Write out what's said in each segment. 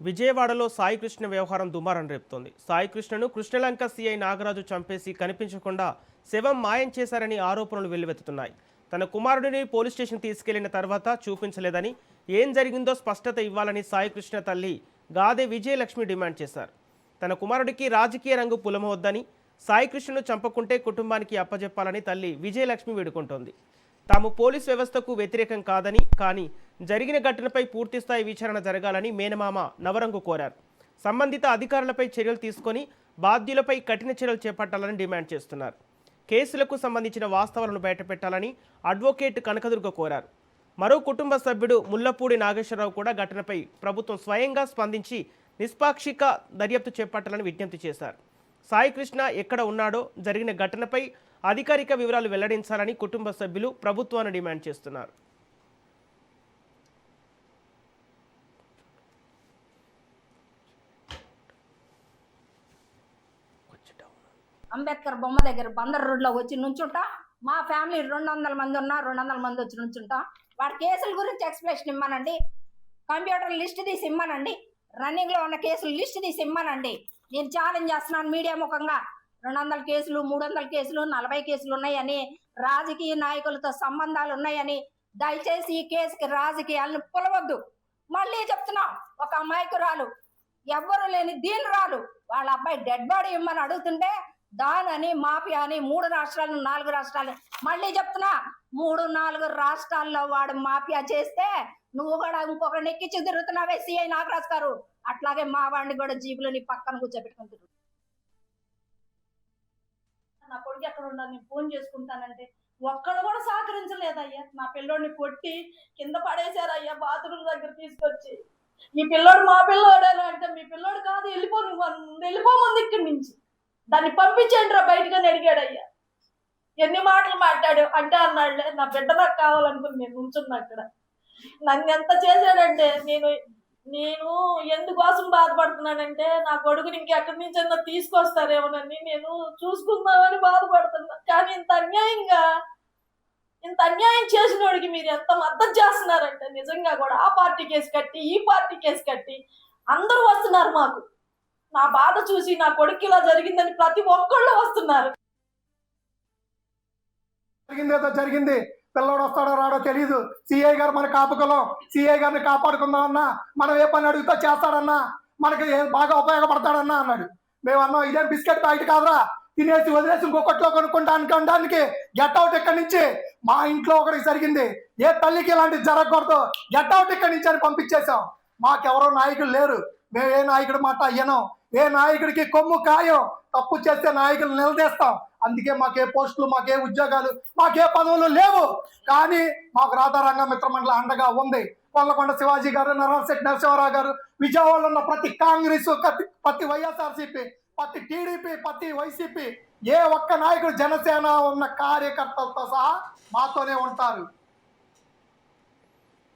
విజయవాడలో సాయికృష్ణ వ్యవహారం దుమారం రేపుతోంది. సాయికృష్ణను కృష్ణలంక సీఐ నాగరాజు చంపేసి కనిపించకుండా శవం మాయం చేశారని ఆరోపణలు వెల్లువెత్తుతున్నాయి. తన కుమారుడిని పోలీస్ స్టేషన్ తీసుకెళ్లిన తర్వాత చూపించలేదని, ఏం జరిగిందో స్పష్టత ఇవ్వాలని సాయికృష్ణ తల్లి గాదే విజయలక్ష్మి డిమాండ్ చేశారు. తన కుమారుడికి రాజకీయ రంగు పులమవద్దని, సాయికృష్ణను చంపకుంటే కుటుంబానికి అప్పజెప్పాలని తల్లి విజయలక్ష్మి వేడుకుంటోంది. తాము పోలీస్ వ్యవస్థకు వ్యతిరేకం కాదని, కానీ జరిగిన ఘటనపై పూర్తిస్థాయి విచారణ జరగాలని మేనమామ నవరంగు కోరారు. సంబంధిత అధికారులపై చర్యలు తీసుకొని బాధ్యులపై కఠిన చర్యలు చేపట్టాలని డిమాండ్ చేస్తున్నారు. కేసులకు సంబంధించిన వాస్తవాలను బయటపెట్టాలని అడ్వకేట్ కనకదుర్గ కోరారు. మరో కుటుంబ సభ్యుడు ముల్లపూడి నాగేశ్వరరావు కూడా ఘటనపై ప్రభుత్వం స్వయంగా స్పందించి నిష్పాక్షిక దర్యాప్తు చేపట్టాలని విజ్ఞప్తి చేశారు. సాయికృష్ణ ఎక్కడ ఉన్నాడో, జరిగిన ఘటనపై అధికారిక వివరాలు వెల్లడించాలని కుటుంబ సభ్యులు ప్రభుత్వాన్ని డిమాండ్ చేస్తున్నారు. అంబేద్కర్ బొమ్మ దగ్గర బందర్ రోడ్లో వచ్చి నుంచుంటా. మా ఫ్యామిలీ 200 మంది ఉన్నా 200 మంది వచ్చి నుంచుంటా. వాడి కేసుల గురించి ఎక్స్ప్లెనేషన్ ఇమ్మనండి, కంప్యూటర్ లిస్ట్ తీసి ఇమ్మనండి, రన్నింగ్లో ఉన్న కేసులు లిస్ట్ తీసి ఇమ్మనండి. నేను ఛాలెంజ్ చేస్తున్నాను మీడియా ముఖంగా. 200 కేసులు, 300 కేసులు, 40 కేసులు ఉన్నాయని, రాజకీయ నాయకులతో సంబంధాలు ఉన్నాయని, దయచేసి ఈ కేసుకి రాజకీయాలను పులవద్దు. మళ్ళీ చెప్తున్నా, ఒక అమాయకురాలు, ఎవ్వరు లేని దీనురాలు వాళ్ళ అబ్బాయి డెడ్ బాడీ ఇమ్మని అడుగుతుంటే దానని మాఫియా అని 3 రాష్ట్రాలు 4 రాష్ట్రాలు, మళ్ళీ చెప్తున్నా 3-4 రాష్ట్రాల్లో వాడు మాఫియా చేస్తే నువ్వు కూడా ఇంకొకరిని ఎక్కించి తిరుగుతున్నావే సిఐ నాగరాజు గారు. అట్లాగే మా వాడిని కూడా జీబులో నీ పక్కన కూర్చోబెట్టుకుని తిరుగు. నా కొడుకు ఎక్కడ ఉండాలి, నేను ఫోన్ చేసుకుంటానంటే ఒక్కడు కూడా సహకరించలేదయ్యా. నా పిల్లోడిని కొట్టి కింద పడేశారయ్యా, బాత్రూమ్ దగ్గర తీసుకొచ్చి. ఈ పిల్లోడు మా పిల్లోడేనా అంటే, మీ పిల్లోడు కాదు, వెళ్ళిపో, నువ్వు వెళ్ళిపోమంది ఇక్కడి నుంచి, దాన్ని పంపించండి రా బయటగా అడిగాడయ్యా. ఎన్ని మాటలు మాట్లాడు అంటే అన్నాడులే, నా బిడ్డ నాకు కావాలనుకుని నేను ఉంచున్నా అక్కడ. నన్ను ఎంత చేశాడంటే, నేను ఎందుకోసం బాధపడుతున్నానంటే, నా కొడుకుని ఇంకెక్కడి నుంచన్నా తీసుకొస్తారేమోనని నేను చూసుకుందామని బాధపడుతున్నా. కానీ ఇంత అన్యాయం చేసిన వాడికి మీరు ఎంత మద్దతు చేస్తున్నారంటే, నిజంగా కూడా ఆ పార్టీ కేసు కట్టి ఈ పార్టీ కేసు కట్టి అందరూ వస్తున్నారు. మాకు నా బాధ చూసి నా కొడుకు ఇలా జరిగిందని ప్రతి ఒక్కళ్ళు వస్తున్నారు. జరిగింది, పిల్లవాడు వస్తాడో రాడో తెలియదు. సిఐ గారు మన కాపుకులం, సిఐ గారిని కాపాడుకుందామన్నా, మనం ఏ పని అడుగుతా చేస్తాడన్నా, మనకి బాగా ఉపయోగపడతాడన్నా అన్నాడు. మేము అన్నాం, ఇదేం బిస్కెట్ ప్యాకెట్ కాదురా, తినేసి వదిలేసి ఇంకొకట్లో కొనుక్కుంటా అనుకోవడానికి గెట్ అవుట్ ఇక్కడి నుంచి. మా ఇంట్లో ఒకరికి జరిగింది, ఏ తల్లికి ఇలాంటివి జరగకూడదు, గెట్ అవుట్ ఇక్కడి నుంచి అని పంపించేశాం. మాకెవరో నాయకులు లేరు, మేము ఏ నాయకుడి మాట అయ్యనం, ఏ నాయకుడికి కొమ్ము ఖాయం. తప్పు చేస్తే నాయకులు నిలదీస్తాం. అందుకే మాకే పోస్టులు, మాకే ఉద్యోగాలు, మాకే పదవులు లేవు. కానీ మాకు రాధారంగ మిత్రమండలి అండగా ఉంది. కొల్లకొండ శివాజీ గారు, నరసింహ నరసింహారావు గారు, విజయవాడలో ఉన్న ప్రతి కాంగ్రెస్, ప్రతి వైఎస్ఆర్సీపీ, ప్రతి టీడీపీ, ప్రతి వైసీపీ, ఏ ఒక్క నాయకుడు, జనసేన ఉన్న కార్యకర్తలతో సహా మాతోనే ఉంటారు.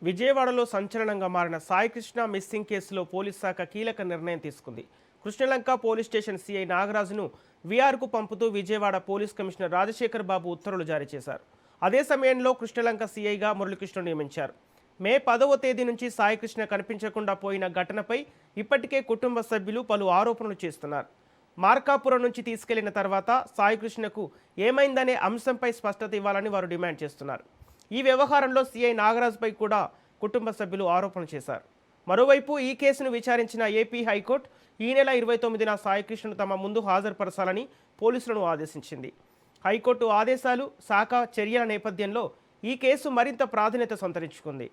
విజయవాడలో సంచలనంగా మారిన సాయికృష్ణ మిస్సింగ్ కేసులో పోలీస్ శాఖ కీలక నిర్ణయం తీసుకుంది. కృష్ణలంక పోలీస్ స్టేషన్ సీఐ నాగరాజును వీఆర్కు పంపుతూ విజయవాడ పోలీస్ కమిషనర్ రాజశేఖర్ బాబు ఉత్తర్వులు జారీ చేశారు. అదే సమయంలో కృష్ణలంక సీఐగా మురళీకృష్ణ నియమించారు. మే 10వ తేదీ నుంచి సాయికృష్ణ కనిపించకుండా పోయిన ఘటనపై ఇప్పటికే కుటుంబ సభ్యులు పలు ఆరోపణలు చేస్తున్నారు. మార్కాపురం నుంచి తీసుకెళ్లిన తర్వాత సాయికృష్ణకు ఏమైందనే అంశంపై స్పష్టత ఇవ్వాలని వారు డిమాండ్ చేస్తున్నారు. ఈ వ్యవహారంలో సీఐ నాగరాజుపై కూడా కుటుంబ సభ్యులు ఆరోపణలు చేశారు. మరోవైపు ఈ కేసును విచారించిన ఏపీ హైకోర్టు ఈ నెల 29న సాయికృష్ణను తమ ముందు హాజరుపరచాలని పోలీసులను ఆదేశించింది. హైకోర్టు ఆదేశాలు, శాఖ చర్యల నేపథ్యంలో ఈ కేసు మరింత ప్రాధాన్యత సంతరించుకుంది.